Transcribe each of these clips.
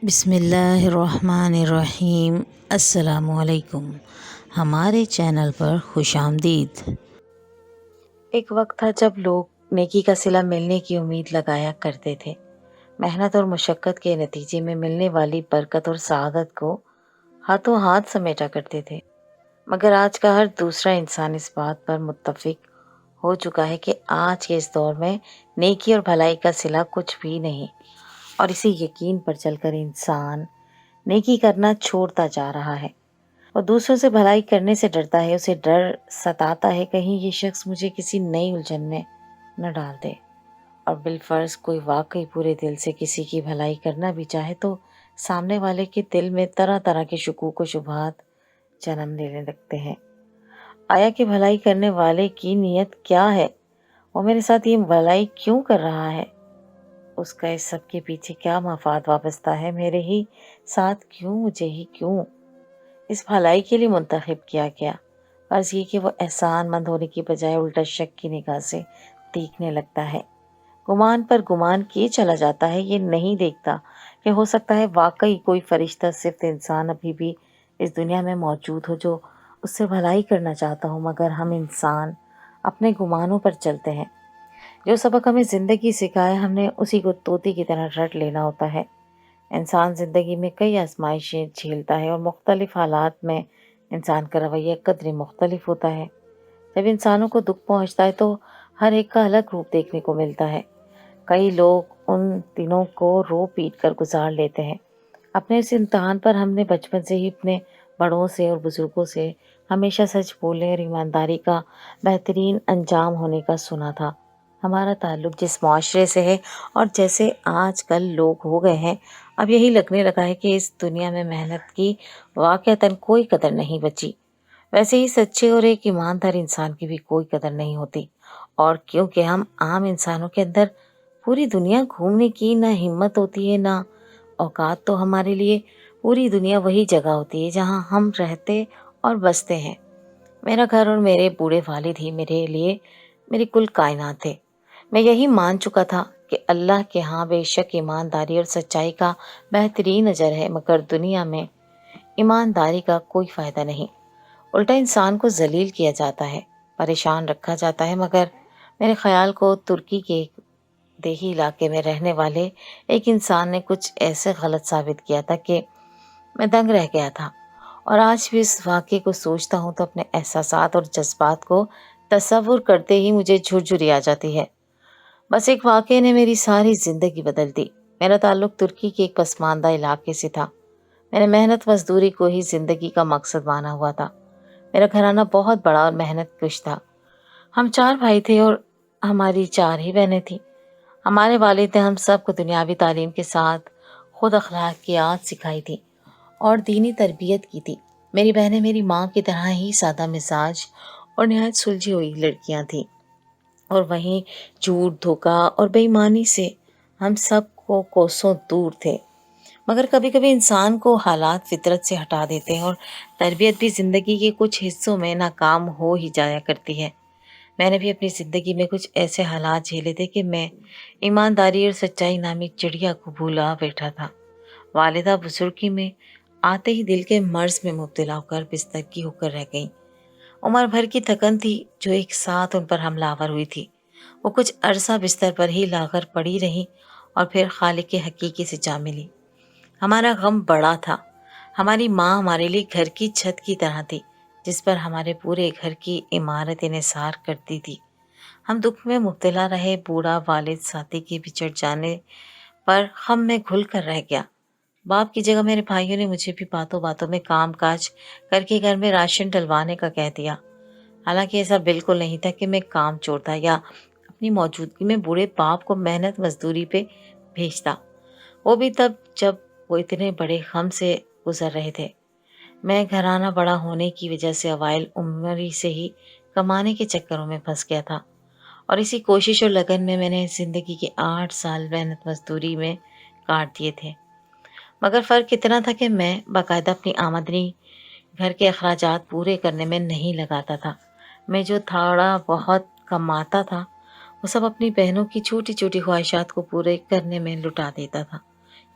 بسم اللہ الرحمن الرحیم۔ السلام علیکم، ہمارے چینل پر خوش آمدید۔ ایک وقت تھا جب لوگ نیکی کا صلہ ملنے کی امید لگایا کرتے تھے، محنت اور مشقت کے نتیجے میں ملنے والی برکت اور سعادت کو ہاتھوں ہاتھ سمیٹا کرتے تھے، مگر آج کا ہر دوسرا انسان اس بات پر متفق ہو چکا ہے کہ آج کے اس دور میں نیکی اور بھلائی کا صلہ کچھ بھی نہیں، اور اسی یقین پر چل کر انسان نیکی کرنا چھوڑتا جا رہا ہے۔ وہ دوسروں سے بھلائی کرنے سے ڈرتا ہے، اسے ڈر ستاتا ہے کہیں یہ شخص مجھے کسی نئی الجھن میں نہ ڈال دے، اور بالفرض کوئی واقعی پورے دل سے کسی کی بھلائی کرنا بھی چاہے تو سامنے والے کے دل میں طرح طرح کے شکوک و شبہات جنم لینے لگتے ہیں۔ آیا کہ بھلائی کرنے والے کی نیت کیا ہے؟ وہ میرے ساتھ یہ بھلائی کیوں کر رہا ہے؟ اس کا اس سب کے پیچھے کیا مفاد وابستہ ہے؟ میرے ہی ساتھ کیوں، مجھے ہی کیوں اس بھلائی کے لیے منتخب کیا گیا؟ فرض یہ کہ وہ احسان مند ہونے کی بجائے الٹا شک کی نگاہ سے دیکھنے لگتا ہے، گمان پر گمان کیے چلا جاتا ہے، یہ نہیں دیکھتا کہ ہو سکتا ہے واقعی کوئی فرشتہ صفت انسان ابھی بھی اس دنیا میں موجود ہو جو اس سے بھلائی کرنا چاہتا ہو، مگر ہم انسان اپنے گمانوں پر چلتے ہیں۔ جو سبق ہمیں زندگی سکھایا ہم نے اسی کو طوطی کی طرح رٹ لینا ہوتا ہے۔ انسان زندگی میں کئی آزمائشیں جھیلتا ہے اور مختلف حالات میں انسان کا رویہ قدرے مختلف ہوتا ہے۔ جب انسانوں کو دکھ پہنچتا ہے تو ہر ایک کا الگ روپ دیکھنے کو ملتا ہے۔ کئی لوگ ان دنوں کو رو پیٹ کر گزار لیتے ہیں۔ اپنے اس امتحان پر ہم نے بچپن سے ہی اپنے بڑوں سے اور بزرگوں سے ہمیشہ سچ بولنے اور ایمانداری کا بہترین انجام ہونے کا سنا تھا۔ ہمارا تعلق جس معاشرے سے ہے اور جیسے آج کل لوگ ہو گئے ہیں، اب یہی لگنے لگا ہے کہ اس دنیا میں محنت کی واقعتاً کوئی قدر نہیں بچی۔ ویسے ہی سچے اور ایک ایماندار انسان کی بھی کوئی قدر نہیں ہوتی، اور کیونکہ ہم عام انسانوں کے اندر پوری دنیا گھومنے کی نہ ہمت ہوتی ہے نہ اوقات، تو ہمارے لیے پوری دنیا وہی جگہ ہوتی ہے جہاں ہم رہتے اور بستے ہیں۔ میرا گھر اور میرے بوڑھے والد ہی میرے لیے میری کل کائنات تھے۔ میں یہی مان چکا تھا کہ اللہ کے ہاں بے شک ایمانداری اور سچائی کا بہترین اجر ہے، مگر دنیا میں ایمانداری کا کوئی فائدہ نہیں، الٹا انسان کو ذلیل کیا جاتا ہے، پریشان رکھا جاتا ہے۔ مگر میرے خیال کو ترکی کے ایک دیہی علاقے میں رہنے والے ایک انسان نے کچھ ایسے غلط ثابت کیا تھا کہ میں دنگ رہ گیا تھا، اور آج بھی اس واقعے کو سوچتا ہوں تو اپنے احساسات اور جذبات کو تصور کرتے ہی مجھے جھرجھری آ جاتی ہے۔ بس ایک واقعے نے میری ساری زندگی بدل دی۔ میرا تعلق ترکی کے ایک پسماندہ علاقے سے تھا۔ میں نے محنت مزدوری کو ہی زندگی کا مقصد مانا ہوا تھا۔ میرا گھرانہ بہت بڑا اور محنت کش تھا۔ ہم 4 بھائی تھے اور ہماری 4 ہی بہنیں تھیں۔ ہمارے والد نے ہم سب کو دنیاوی تعلیم کے ساتھ خود اخلاقیات سکھائی تھی اور دینی تربیت کی تھی۔ میری بہنیں میری ماں کی طرح ہی سادہ مزاج اور نہایت سلجھی ہوئی لڑکیاں تھیں، اور وہیں جھوٹ، دھوکہ اور بے ایمانی سے ہم سب کو کوسوں دور تھے۔ مگر کبھی کبھی انسان کو حالات فطرت سے ہٹا دیتے ہیں اور تربیت بھی زندگی کے کچھ حصوں میں ناکام ہو ہی جایا کرتی ہے۔ میں نے بھی اپنی زندگی میں کچھ ایسے حالات جھیلے تھے کہ میں ایمانداری اور سچائی نامی چڑیا کو بھولا بیٹھا تھا۔ والدہ بزرگی میں آتے ہی دل کے مرض میں مبتلا ہو کر بستر کی ہو کر رہ گئیں۔ عمر بھر کی تھکن تھی جو ایک ساتھ ان پر حملہ آور ہوئی تھی۔ وہ کچھ عرصہ بستر پر ہی لاغر پڑی رہی اور پھر خالق حقیقی سے جا ملی۔ ہمارا غم بڑا تھا۔ ہماری ماں ہمارے لیے گھر کی چھت کی طرح تھی جس پر ہمارے پورے گھر کی عمارت انحصار کرتی تھی۔ ہم دکھ میں مبتلا رہے۔ بوڑھا والد ساتھی کے بچھڑ جانے پر غم میں گھل کر رہ گیا۔ باپ کی جگہ میرے بھائیوں نے مجھے بھی باتوں باتوں میں کام کاج کر کے گھر میں راشن ڈلوانے کا کہہ دیا۔ حالانکہ ایسا بالکل نہیں تھا کہ میں کام چور تھا یا اپنی موجودگی میں بوڑھے باپ کو محنت مزدوری پہ بھیجتا، وہ بھی تب جب وہ اتنے بڑے غم سے گزر رہے تھے۔ میں گھرانہ بڑا ہونے کی وجہ سے اوائل عمری سے ہی کمانے کے چکروں میں پھنس گیا تھا، اور اسی کوشش اور لگن میں میں نے زندگی کے 8 سال محنت مزدوری میں کاٹ دیے تھے۔ مگر فرق اتنا تھا کہ میں باقاعدہ اپنی آمدنی گھر کے اخراجات پورے کرنے میں نہیں لگاتا تھا۔ میں جو تھوڑا بہت کماتا تھا وہ سب اپنی بہنوں کی چھوٹی چھوٹی خواہشات کو پورے کرنے میں لٹا دیتا تھا،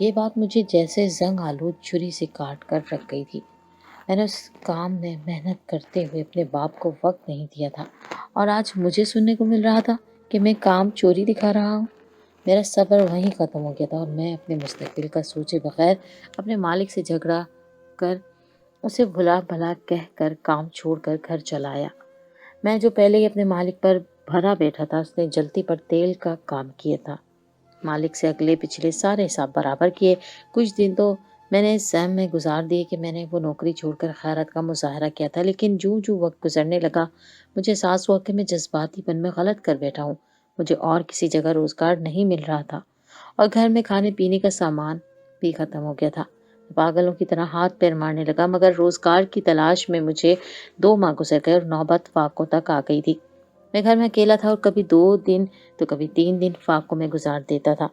یہ بات مجھے جیسے زنگ آلود چھری سے کاٹ کر رکھ گئی تھی۔ میں نے اس کام میں محنت کرتے ہوئے اپنے باپ کو وقت نہیں دیا تھا، اور آج مجھے سننے کو مل رہا تھا کہ میں کام چوری دکھا رہا ہوں۔ میرا صبر وہیں ختم ہو گیا تھا، اور میں اپنے مستقبل کا سوچے بغیر اپنے مالک سے جھگڑا کر اسے بھلا بھلا کہہ کر کام چھوڑ کر گھر چلا آیا۔ میں جو پہلے ہی اپنے مالک پر بھرا بیٹھا تھا، اس نے جلتی پر تیل کا کام کیا تھا۔ مالک سے اگلے پچھلے سارے حساب برابر کیے۔ کچھ دن تو میں نے اس سہم میں گزار دیے کہ میں نے وہ نوکری چھوڑ کر خیرات کا مظاہرہ کیا تھا، لیکن جو وقت گزرنے لگا مجھے احساس ہوا کہ میں جذباتی پن میں غلط کر بیٹھا ہوں۔ مجھے اور کسی جگہ روزگار نہیں مل رہا تھا، اور گھر میں کھانے پینے کا سامان بھی ختم ہو گیا تھا۔ پاگلوں کی طرح ہاتھ پیر مارنے لگا، مگر روزگار کی تلاش میں مجھے 2 ماہ گزر گئے اور نوبت فاقوں تک آ گئی تھی۔ میں گھر میں اکیلا تھا، اور کبھی 2 دن تو کبھی 3 دن فاقوں میں گزار دیتا تھا،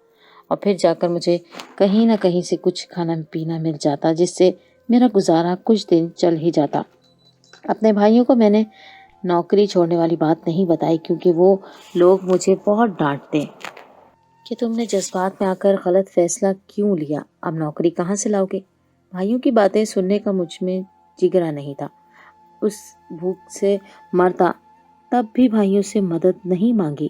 اور پھر جا کر مجھے کہیں نہ کہیں سے کچھ کھانا پینا مل جاتا، جس سے میرا گزارا کچھ دن چل ہی جاتا۔ اپنے بھائیوں کو میں نے نوکری چھوڑنے والی بات نہیں بتائی، کیونکہ وہ لوگ مجھے بہت ڈانٹتے کہ تم نے جذبات میں آ کر غلط فیصلہ کیوں لیا، اب نوکری کہاں سے لاؤ گے؟ بھائیوں کی باتیں سننے کا مجھ میں جگرا نہیں تھا۔ اس بھوک سے مرتا تب بھی بھائیوں سے مدد نہیں مانگی،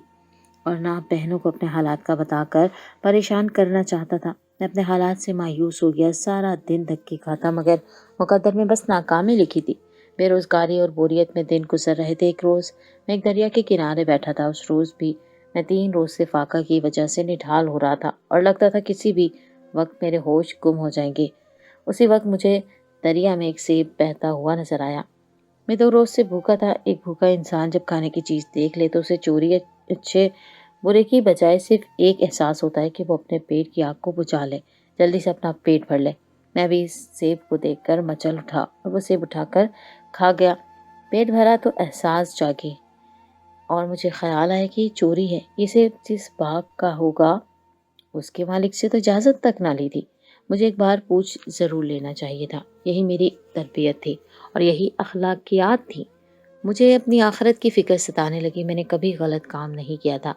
اور نہ بہنوں کو اپنے حالات کا بتا کر پریشان کرنا چاہتا تھا۔ میں اپنے حالات سے مایوس ہو گیا، سارا دن دھکے کھاتا، مگر مقدر میں بس ناکامی لکھی تھی۔ بے روزگاری اور بوریت میں دن گزر رہے تھے۔ ایک روز میں ایک دریا کے کنارے بیٹھا تھا۔ اس روز بھی میں 3 روز سے فاقہ کی وجہ سے نڈھال ہو رہا تھا، اور لگتا تھا کسی بھی وقت میرے ہوش گم ہو جائیں گے۔ اسی وقت مجھے دریا میں ایک سیب بہتا ہوا نظر آیا۔ میں 2 روز سے بھوکا تھا۔ ایک بھوکا انسان جب کھانے کی چیز دیکھ لے تو اسے چوری اچھے برے کی بجائے صرف ایک احساس ہوتا ہے کہ وہ اپنے پیٹ کی آگ کو بجھا لے، جلدی سے اپنا پیٹ بھر لے۔ میں بھی اس سیب کو دیکھ کر مچل اٹھا، اور وہ سیب اٹھا کر کھا گیا۔ پیٹ بھرا تو احساس جاگے، اور مجھے خیال آیا کہ یہ چوری ہے۔ یہ سیب جس باغ کا ہوگا اس کے مالک سے تو اجازت تک نہ لی تھی۔ مجھے ایک بار پوچھ ضرور لینا چاہیے تھا۔ یہی میری تربیت تھی، اور یہی اخلاقیات تھی۔ مجھے اپنی آخرت کی فکر ستانے لگی۔ میں نے کبھی غلط کام نہیں کیا تھا۔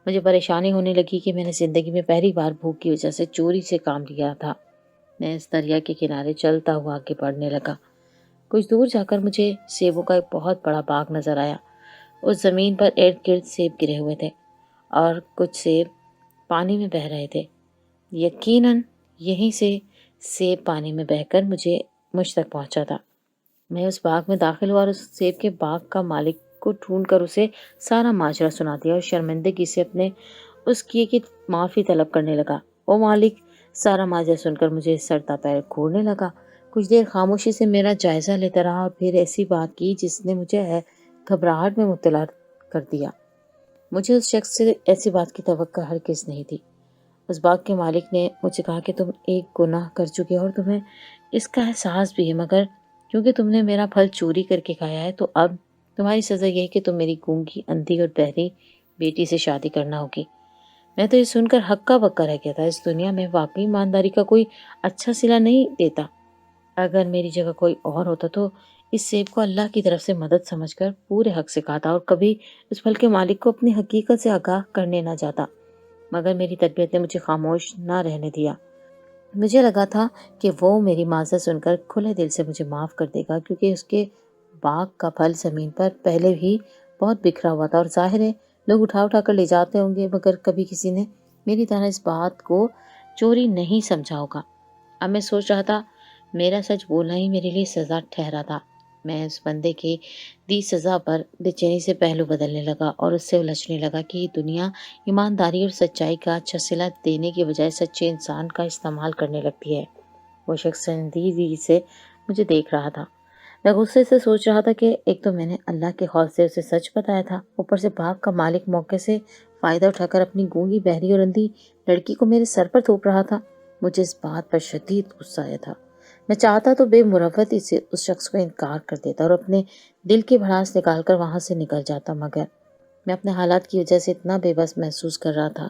مجھے پریشانی ہونے لگی کہ میں نے زندگی میں پہلی بار بھوک کی وجہ سے چوری سے کام لیا تھا۔ میں اس دریا کے کنارے چلتا ہوا آگے بڑھنے لگا۔ کچھ دور جا کر مجھے سیبوں کا ایک بہت بڑا باغ نظر آیا۔ اس زمین پر ارد گرد سیب گرے ہوئے تھے، اور کچھ سیب پانی میں بہہ رہے تھے۔ یقیناً یہیں سے سیب پانی میں بہہ کر مجھ تک پہنچا تھا۔ میں اس باغ میں داخل ہوا، اور اس سیب کے باغ کا مالک کو ڈھونڈ کر اسے سارا ماجرا سنا دیا، اور شرمندگی سے اپنے اس کیے کی معافی طلب کرنے لگا۔ وہ مالک سارا ماجرا سن کر مجھے سرتا پیر گھورنے لگا۔ کچھ دیر خاموشی سے میرا جائزہ لیتا رہا، اور پھر ایسی بات کی جس نے مجھے گھبراہٹ میں مبتلا کر دیا۔ مجھے اس شخص سے ایسی بات کی توقع ہرگز نہیں تھی۔ اس باغ کے مالک نے مجھ سے کہا کہ تم ایک گناہ کر چکے ہو، اور تمہیں اس کا احساس بھی ہے، مگر کیونکہ تم نے میرا پھل چوری کر کے کھایا ہے تو اب تمہاری سزا یہ ہے کہ تم میری گونگی، اندھی اور بہری بیٹی سے شادی کرنا ہوگی۔ میں تو یہ سن کر ہکا بکا رہ گیا تھا۔ اس دنیا میں واقعی ایمانداری کا کوئی اچھا صلہ نہیں دیتا۔ اگر میری جگہ کوئی اور ہوتا تو اس سیب کو اللہ کی طرف سے مدد سمجھ کر پورے حق سے کھاتا، اور کبھی اس پھل کے مالک کو اپنی حقیقت سے آگاہ کرنے نہ جاتا، مگر میری تربیت نے مجھے خاموش نہ رہنے دیا۔ مجھے لگا تھا کہ وہ میری معذرت سن کر کھلے دل سے مجھے معاف کر دے گا، کیونکہ اس کے باغ کا پھل زمین پر پہلے بھی بہت بکھرا ہوا تھا، اور ظاہر ہے لوگ اٹھا کر لے جاتے ہوں گے، مگر کبھی کسی نے میری طرح اس بات کو چوری نہیں سمجھا ہوگا۔ اب میں سوچ رہا تھا میرا سچ بولنا ہی میرے لیے سزا ٹھہرا تھا۔ میں اس بندے کی دی سزا پر بے چینی سے پہلو بدلنے لگا، اور اس سے الجھنے لگا کہ یہ دنیا ایمانداری اور سچائی کا اچھا صلہ دینے کی بجائے سچے انسان کا استعمال کرنے لگتی ہے۔ وہ شخص سنجیدگی سے مجھے دیکھ رہا تھا۔ میں غصے سے سوچ رہا تھا کہ ایک تو میں نے اللہ کے خوف سے اسے سچ بتایا تھا، اوپر سے باغ کا مالک موقع سے فائدہ اٹھا کر اپنی گونگی، بہری اور اندھی لڑکی کو میرے سر پر تھوپ رہا تھا۔ مجھے اس بات پر شدید غصہ آیا تھا۔ میں چاہتا تو بے مروتی سے اس شخص کو انکار کر دیتا، اور اپنے دل کی بھڑاس نکال کر وہاں سے نکل جاتا، مگر میں اپنے حالات کی وجہ سے اتنا بے بس محسوس کر رہا تھا،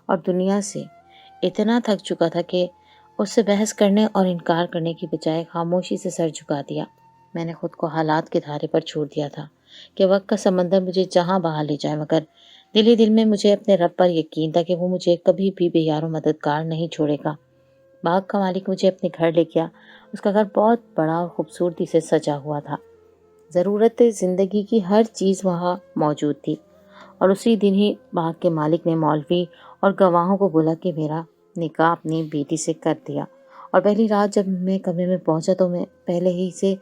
اور دنیا سے اتنا تھک چکا تھا کہ اس سے بحث کرنے اور انکار کرنے کی بجائے خاموشی سے سر جھکا دیا۔ میں نے خود کو حالات کے دھارے پر چھوڑ دیا تھا کہ وقت کا سمندر مجھے جہاں بہا لے جائے، مگر دل ہی دل میں مجھے اپنے رب پر یقین تھا کہ وہ مجھے کبھی بھی بے یار و مددگار نہیں چھوڑے گا۔ باغ کا مالک مجھے اپنے گھر لے گیا۔ اس کا گھر بہت بڑا اور خوبصورتی سے سجا ہوا تھا۔ ضرورت زندگی کی ہر چیز وہاں موجود تھی، اور اسی دن ہی باغ کے مالک نے مولوی اور گواہوں کو بولا کہ میرا نکاح اپنی بیٹی سے کر دیا۔ اور پہلی رات جب میں کمرے میں پہنچا تو میں پہلے ہی سے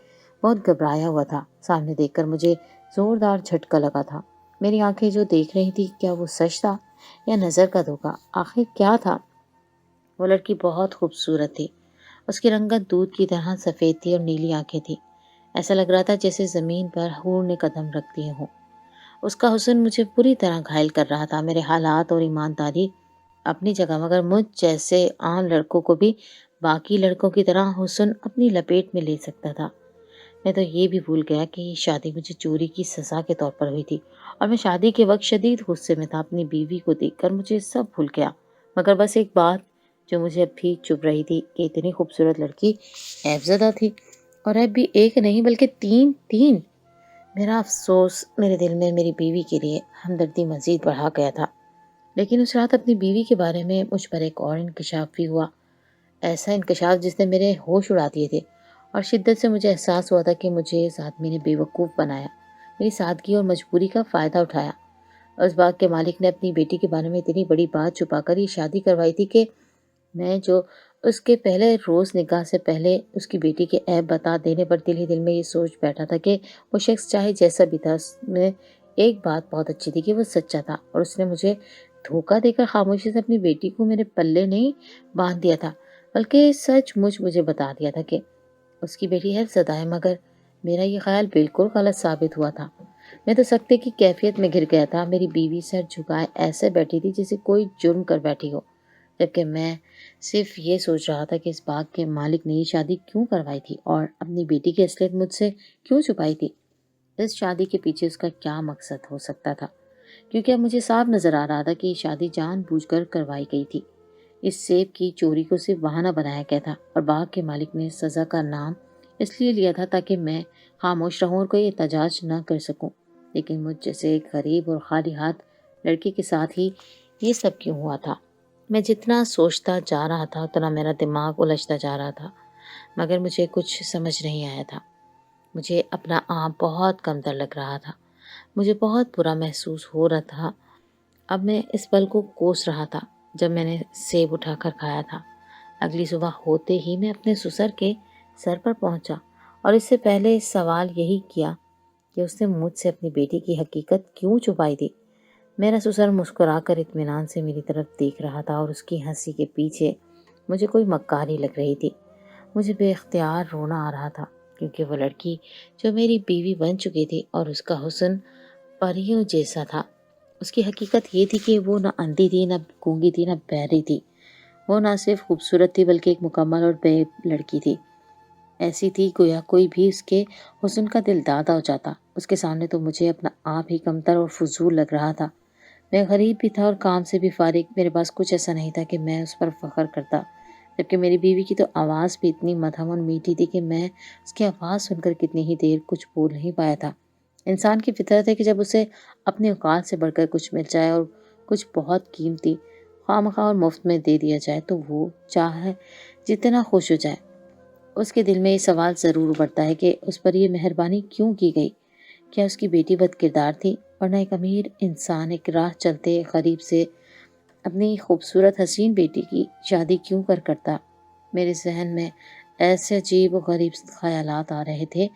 بہت گھبرایا ہوا تھا۔ سامنے دیکھ کر مجھے زوردار جھٹکا لگا تھا۔ میری آنکھیں جو دیکھ رہی تھی، کیا وہ سچ تھا یا نظر کا دھوکا؟ آخر کیا تھا؟ وہ لڑکی بہت خوبصورت تھی۔ اس کی رنگت دودھ کی طرح سفید تھی اور نیلی آنکھیں تھی۔ ایسا لگ رہا تھا جیسے زمین پر حور نے قدم رکھ دیے ہوں۔ اس کا حسن مجھے پوری طرح گھائل کر رہا تھا۔ میرے حالات اور ایمانداری اپنی جگہ، مگر مجھ جیسے عام لڑکوں کو بھی باقی لڑکوں کی طرح حسن اپنی لپیٹ میں لے سکتا تھا۔ میں تو یہ بھی بھول گیا کہ یہ شادی مجھے چوری کی سزا کے طور پر ہوئی تھی، اور میں شادی کے وقت شدید غصے میں تھا۔ اپنی بیوی کو دیکھ کر مجھے سب بھول گیا، مگر بس ایک بات جو مجھے اب بھی چبھ رہی تھی کہ اتنی خوبصورت لڑکی عیب زدہ تھی، اور عیب بھی ایک نہیں بلکہ تین۔ میرا افسوس میرے دل میں میری بیوی کے لیے ہمدردی مزید بڑھا گیا تھا۔ لیکن اس رات اپنی بیوی کے بارے میں مجھ پر ایک اور انکشاف بھی ہوا، ایسا انکشاف جس نے میرے ہوش اڑا دیے تھے، اور شدت سے مجھے احساس ہوا تھا کہ مجھے اس آدمی نے بے وقوف بنایا، میری سادگی اور مجبوری کا فائدہ اٹھایا۔ اس باغ کے مالک نے اپنی بیٹی کے بارے میں اتنی بڑی بات چھپا کر یہ شادی کروائی تھی کہ میں جو اس کے پہلے روز نکاح سے پہلے اس کی بیٹی کے عیب بتا دینے پر دل ہی دل میں یہ سوچ بیٹھا تھا کہ وہ شخص چاہے جیسا بھی تھا، اس میں ایک بات بہت اچھی تھی کہ وہ سچا تھا، اور اس نے مجھے دھوکہ دے کر خاموشی سے اپنی بیٹی کو میرے پلے نہیں باندھ دیا تھا، بلکہ سچ مجھ مجھے بتا دیا تھا کہ اس کی بیٹی عیب زدہ ہے۔ مگر میرا یہ خیال بالکل غلط ثابت ہوا تھا۔ میں تو سکتے کی کیفیت میں گر گیا تھا۔ میری بیوی سر جھکائے ایسے بیٹھی تھی جیسے کوئی جرم کر بیٹھی ہو، جبکہ میں صرف یہ سوچ رہا تھا کہ اس باغ کے مالک نے یہ شادی کیوں کروائی تھی اور اپنی بیٹی کی اصلیت مجھ سے کیوں چھپائی تھی۔ اس شادی کے پیچھے اس کا کیا مقصد ہو سکتا تھا؟ کیونکہ اب مجھے صاف نظر آ رہا تھا کہ یہ شادی جان بوجھ کر کروائی گئی تھی۔ اس سیب کی چوری کو صرف بہانہ بنایا گیا تھا، اور باغ کے مالک نے سزا کا نام اس لیے لیا تھا تاکہ میں خاموش رہوں اور کوئی احتجاج نہ کر سکوں۔ لیکن مجھ جیسے ایک غریب اور خالی ہاتھ لڑکی کے ساتھ ہی یہ سب کیوں ہوا تھا؟ میں جتنا سوچتا جا رہا تھا اتنا میرا دماغ الجھتا جا رہا تھا، مگر مجھے کچھ سمجھ نہیں آیا تھا۔ مجھے اپنا آپ بہت کمتر لگ رہا تھا، مجھے بہت برا محسوس ہو رہا تھا۔ اب میں اس پل کو کوس رہا تھا جب میں نے سیب اٹھا کر کھایا تھا۔ اگلی صبح ہوتے ہی میں اپنے سسر کے سر پر پہنچا، اور اس سے پہلے سوال یہی کیا کہ اس نے مجھ سے اپنی بیٹی کی حقیقت کیوں چھپائی تھی۔ میرا سسر مسکرا کر اطمینان سے میری طرف دیکھ رہا تھا، اور اس کی ہنسی کے پیچھے مجھے کوئی مکاری لگ رہی تھی۔ مجھے بے اختیار رونا آ رہا تھا، کیونکہ وہ لڑکی جو میری بیوی بن چکی تھی اور اس کا حسن پریوں جیسا تھا، اس کی حقیقت یہ تھی کہ وہ نہ اندھی تھی، نہ گونگی تھی، نہ بہری تھی۔ وہ نہ صرف خوبصورت تھی بلکہ ایک مکمل اور بے لڑکی تھی۔ ایسی تھی گویا کوئی بھی اس کے حسن کا دل دادا ہو جاتا۔ اس کے سامنے تو مجھے اپنا آپ ہی کمتر اور فضول لگ رہا تھا۔ میں غریب بھی تھا اور کام سے بھی فارغ، میرے پاس کچھ ایسا نہیں تھا کہ میں اس پر فخر کرتا، جبکہ میری بیوی کی تو آواز بھی اتنی مدھم اور میٹھی تھی کہ میں اس کی آواز سن کر کتنی ہی دیر کچھ بول نہیں پایا تھا۔ انسان کی فطرت ہے کہ جب اسے اپنے اوقات سے بڑھ کر کچھ مل جائے اور کچھ بہت قیمتی خواہ اور مفت میں دے دیا جائے تو وہ چاہے جتنا خوش ہو جائے۔ اس کے دل میں یہ سوال ضرور ابھرتا ہے کہ اس پر یہ مہربانی کیوں کی گئی؟ کیا اس کی بیٹی بد کردار تھی؟ ورنہ ایک امیر انسان ایک راہ چلتے غریب سے اپنی خوبصورت حسین بیٹی کی شادی کیوں کرتا؟ میرے ذہن میں ایسے عجیب و غریب خیالات آ رہے تھے،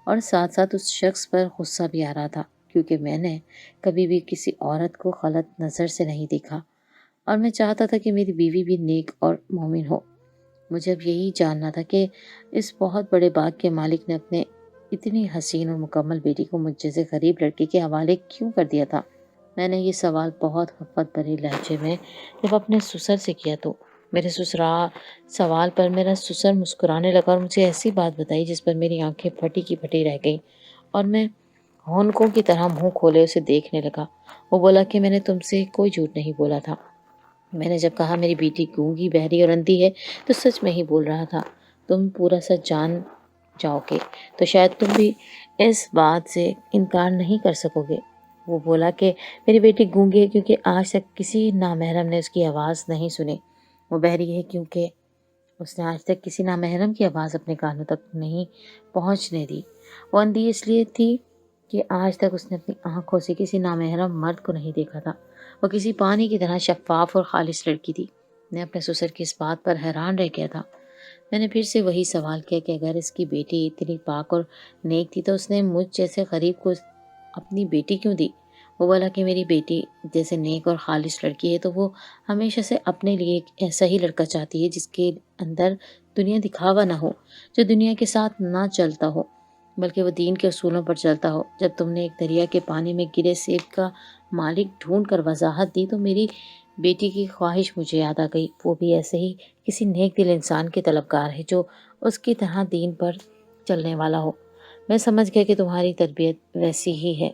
اور ساتھ ساتھ اس شخص پر غصہ بھی آ رہا تھا، کیونکہ میں نے کبھی بھی کسی عورت کو غلط نظر سے نہیں دیکھا، اور میں چاہتا تھا کہ میری بیوی بھی نیک اور مومن ہو۔ مجھے اب یہی جاننا تھا کہ اس بہت بڑے باغ کے مالک نے اپنے اتنی حسین اور مکمل بیٹی کو مجھ جیسے غریب لڑکے کے حوالے کیوں کر دیا تھا۔ میں نے یہ سوال بہت خفت بھرے لہجے میں جب اپنے سسر سے کیا تو میرے سوال پر میرا سسر مسکرانے لگا اور مجھے ایسی بات بتائی جس پر میری آنکھیں پھٹی کی پھٹی رہ گئیں، اور میں ہونکوں کی طرح منہ کھولے اسے دیکھنے لگا۔ وہ بولا کہ میں نے تم سے کوئی جھوٹ نہیں بولا تھا۔ میں نے جب کہا میری بیٹی گونگی، بہری اور اندھی ہے تو سچ میں ہی بول رہا تھا۔ تم پورا سچ جان جاؤ گے تو شاید تم بھی اس بات سے انکار نہیں کر سکو گے۔ وہ بولا کہ میری بیٹی گونگی ہے کیونکہ آج تک کسی نامحرم نے اس کی آواز نہیں سنی۔ وہ بہری ہے کیونکہ اس نے آج تک کسی نامحرم کی آواز اپنے کانوں تک نہیں پہنچنے دی۔ وہ اندھی اس لیے تھی کہ آج تک اس نے اپنی آنکھوں سے کسی نامحرم مرد کو نہیں دیکھا تھا۔ وہ کسی پانی کی طرح شفاف اور خالص لڑکی تھی۔ میں اپنے سسر کی اس بات پر حیران رہ گیا تھا۔ میں نے پھر سے وہی سوال کیا کہ اگر اس کی بیٹی اتنی پاک اور نیک تھی تو اس نے مجھ جیسے غریب کو اپنی بیٹی کیوں دی؟ وہ بولا کہ میری بیٹی جیسے نیک اور خالص لڑکی ہے تو وہ ہمیشہ سے اپنے لیے ایک ایسا ہی لڑکا چاہتی ہے جس کے اندر دنیا دکھاوا نہ ہو، جو دنیا کے ساتھ نہ چلتا ہو بلکہ وہ دین کے اصولوں پر چلتا ہو۔ جب تم نے ایک دریا کے پانی میں گرے سیب کا مالک ڈھونڈ کر وضاحت دی تو میری بیٹی کی خواہش مجھے یاد آ گئی۔ وہ بھی ایسے ہی کسی نیک دل انسان کے طلبگار ہے جو اس کی طرح دین پر چلنے والا ہو۔ میں سمجھ گیا کہ تمہاری تربیت ویسی ہی ہے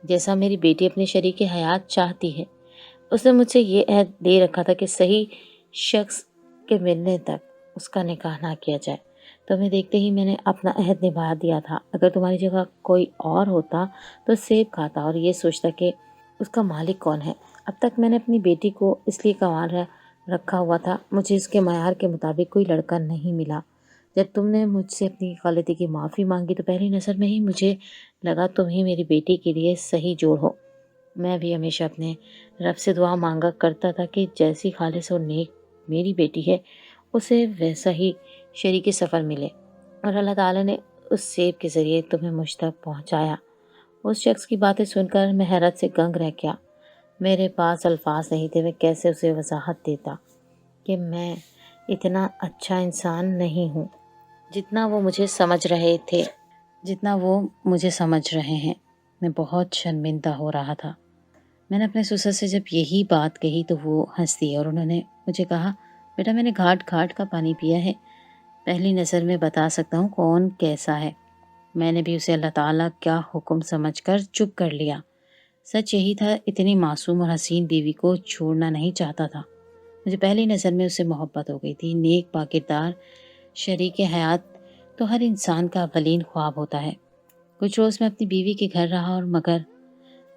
جیسا میری بیٹی اپنے شریک حیات چاہتی ہے۔ اس نے مجھ سے یہ عہد دے رکھا تھا کہ صحیح شخص کے ملنے تک اس کا نکاح نہ کیا جائے۔ تمہیں دیکھتے ہی میں نے اپنا عہد نبھا دیا تھا۔ اگر تمہاری جگہ کوئی اور ہوتا تو سیب کھاتا اور یہ سوچتا کہ اس کا مالک کون ہے۔ اب تک میں نے اپنی بیٹی کو اس لیے کنوار رکھا ہوا تھا، مجھے اس کے معیار کے مطابق کوئی لڑکا نہیں ملا۔ جب تم نے مجھ سے اپنی غلطی کی معافی مانگی تو پہلی نظر میں ہی مجھے لگا تم ہی میری بیٹی کے لیے صحیح جوڑ ہو۔ میں بھی ہمیشہ اپنے رب سے دعا مانگا کرتا تھا کہ جیسی خالص اور نیک میری بیٹی ہے اسے ویسا ہی شریک سفر ملے، اور اللہ تعالیٰ نے اس سیب کے ذریعے تمہیں مجھ تک پہنچایا۔ اس شخص کی باتیں سن کر میں حیرت سے دنگ رہ گیا۔ میرے پاس الفاظ نہیں تھے، میں کیسے اسے وضاحت دیتا کہ میں اتنا اچھا انسان نہیں ہوں جتنا وہ مجھے سمجھ رہے ہیں۔ میں بہت شرمندہ ہو رہا تھا۔ میں نے اپنے سسر سے جب یہی بات کہی تو وہ ہنس دیے اور انہوں نے مجھے کہا، بیٹا میں نے گھاٹ گھاٹ کا پانی پیا ہے، پہلی نظر میں بتا سکتا ہوں کون کیسا ہے۔ میں نے بھی اسے اللہ تعالیٰ کا حکم سمجھ کر چپ کر لیا۔ سچ یہی تھا، اتنی معصوم اور حسین بیوی کو چھوڑنا نہیں چاہتا تھا۔ مجھے پہلی نظر میں اس سے محبت ہو گئی تھی۔ نیک باکردار شریک حیات تو ہر انسان کا اولین خواب ہوتا ہے۔ کچھ روز میں اپنی بیوی کے گھر رہا اور مگر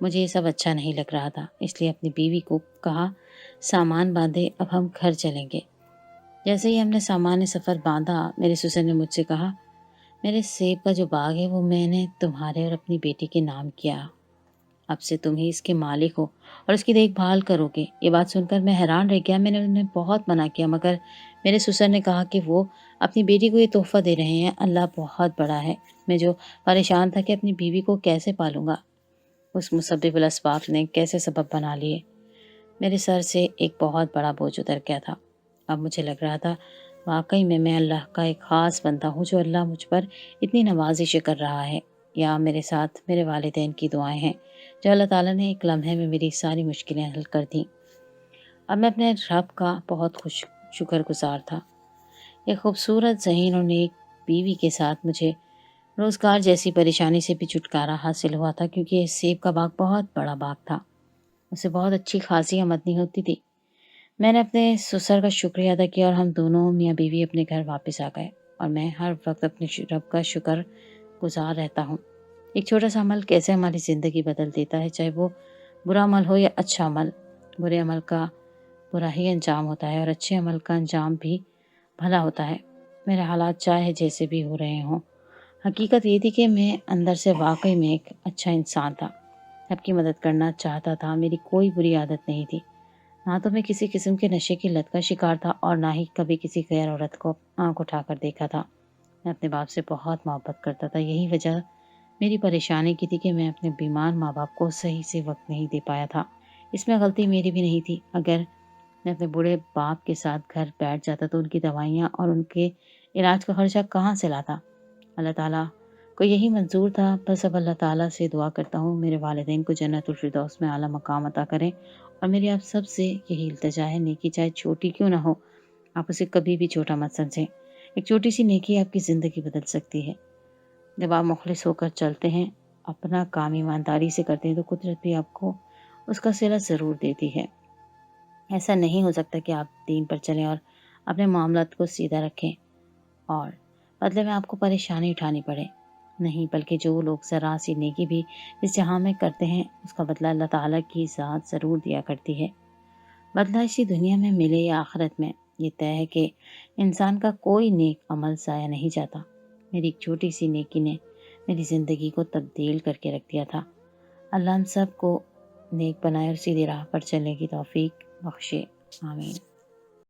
مجھے یہ سب اچھا نہیں لگ رہا تھا، اس لیے اپنی بیوی کو کہا سامان باندھے، اب ہم گھر چلیں گے۔ جیسے ہی ہم نے سامان سفر باندھا میرے سسر نے مجھ سے کہا، میرے سیب کا جو باغ ہے وہ میں نے تمہارے اور اپنی بیٹی کے نام کیا، اب سے تم ہی اس کے مالک ہو اور اس کی دیکھ بھال کرو گے۔ یہ بات سن کر میں حیران رہ گیا۔ میں نے انہیں بہت منع کیا مگر میرے سسر نے کہا کہ وہ اپنی بیٹی کو یہ تحفہ دے رہے ہیں، اللہ بہت بڑا ہے۔ میں جو پریشان تھا کہ اپنی بیوی کو کیسے پالوں گا، اس مسبب الاسباب نے کیسے سبب بنا لیے، میرے سر سے ایک بہت بڑا بوجھ اتر گیا تھا۔ اب مجھے لگ رہا تھا واقعی میں اللہ کا ایک خاص بندہ ہوں، جو اللہ مجھ پر اتنی نوازش کر رہا ہے، یا میرے ساتھ میرے والدین کی دعائیں ہیں جو اللہ تعالیٰ نے ایک لمحے میں میری ساری مشکلیں حل کر دیں۔ اب میں اپنے رب کا بہت شکر گزار تھا۔ ایک خوبصورت ذہین اور نیک بیوی کے ساتھ مجھے روزگار جیسی پریشانی سے بھی چھٹکارا حاصل ہوا تھا، کیونکہ یہ سیب کا باغ بہت بڑا باغ تھا، اسے بہت اچھی خاصی آمدنی ہوتی تھی۔ میں نے اپنے سسر کا شکریہ ادا کیا اور ہم دونوں میاں بیوی اپنے گھر واپس آ گئے، اور میں ہر وقت اپنے رب کا شکر گزار رہتا ہوں۔ ایک چھوٹا سا عمل کیسے ہماری زندگی بدل دیتا ہے، چاہے وہ برا عمل ہو یا اچھا عمل۔ برے عمل کا برا ہی انجام ہوتا ہے اور اچھے عمل کا انجام بھی بھلا ہوتا ہے۔ میرے حالات چاہے جیسے بھی ہو رہے ہوں، حقیقت یہ تھی کہ میں اندر سے واقعی میں ایک اچھا انسان تھا، سب کی مدد کرنا چاہتا تھا، میری کوئی بری عادت نہیں تھی، نہ تو میں کسی قسم کے نشے کی لت کا شکار تھا اور نہ ہی کبھی کسی غیر عورت کو آنکھ اٹھا کر دیکھا تھا۔ میں اپنے باپ سے بہت محبت کرتا تھا، یہی وجہ میری پریشانی کی تھی کہ میں اپنے بیمار ماں باپ کو صحیح سے وقت نہیں دے پایا تھا۔ اس میں غلطی میری بھی نہیں تھی۔ اگر میں اپنے بوڑھے باپ کے ساتھ گھر بیٹھ جاتا تو ان کی دوائیاں اور ان کے علاج کا خرچہ کہاں سے لاتا؟ اللہ تعالیٰ کو یہی منظور تھا۔ بس اب اللہ تعالیٰ سے دعا کرتا ہوں میرے والدین کو جنت الفردوس میں اعلیٰ مقام عطا کریں، اور میری آپ سب سے یہی التجا ہے، نیکی چاہے چھوٹی کیوں نہ ہو، آپ اسے کبھی بھی چھوٹا مت سمجھیں۔ ایک چھوٹی سی نیکی آپ کی زندگی بدل سکتی ہے۔ جب آپ مخلص ہو کر چلتے ہیں، اپنا کام ایمانداری سے کرتے ہیں، تو قدرت بھی آپ کو اس کا صلہ ضرور دیتی ہے۔ ایسا نہیں ہو سکتا کہ آپ دین پر چلیں اور اپنے معاملات کو سیدھا رکھیں اور بدلے میں آپ کو پریشانی اٹھانی پڑے، نہیں، بلکہ جو لوگ ذرا سی نیکی بھی اس جہاں میں کرتے ہیں اس کا بدلہ اللہ تعالیٰ کی ذات ضرور دیا کرتی ہے۔ بدلہ اسی دنیا میں ملے یا آخرت میں، یہ طے ہے کہ انسان کا کوئی نیک عمل ضائع نہیں جاتا۔ میری ایک چھوٹی سی نیکی نے میری زندگی کو تبدیل کر کے رکھ دیا تھا۔ اللہ ہم سب کو نیک بنائے اور سیدھی راہ پر چلنے کی توفیق بخشے، آمین۔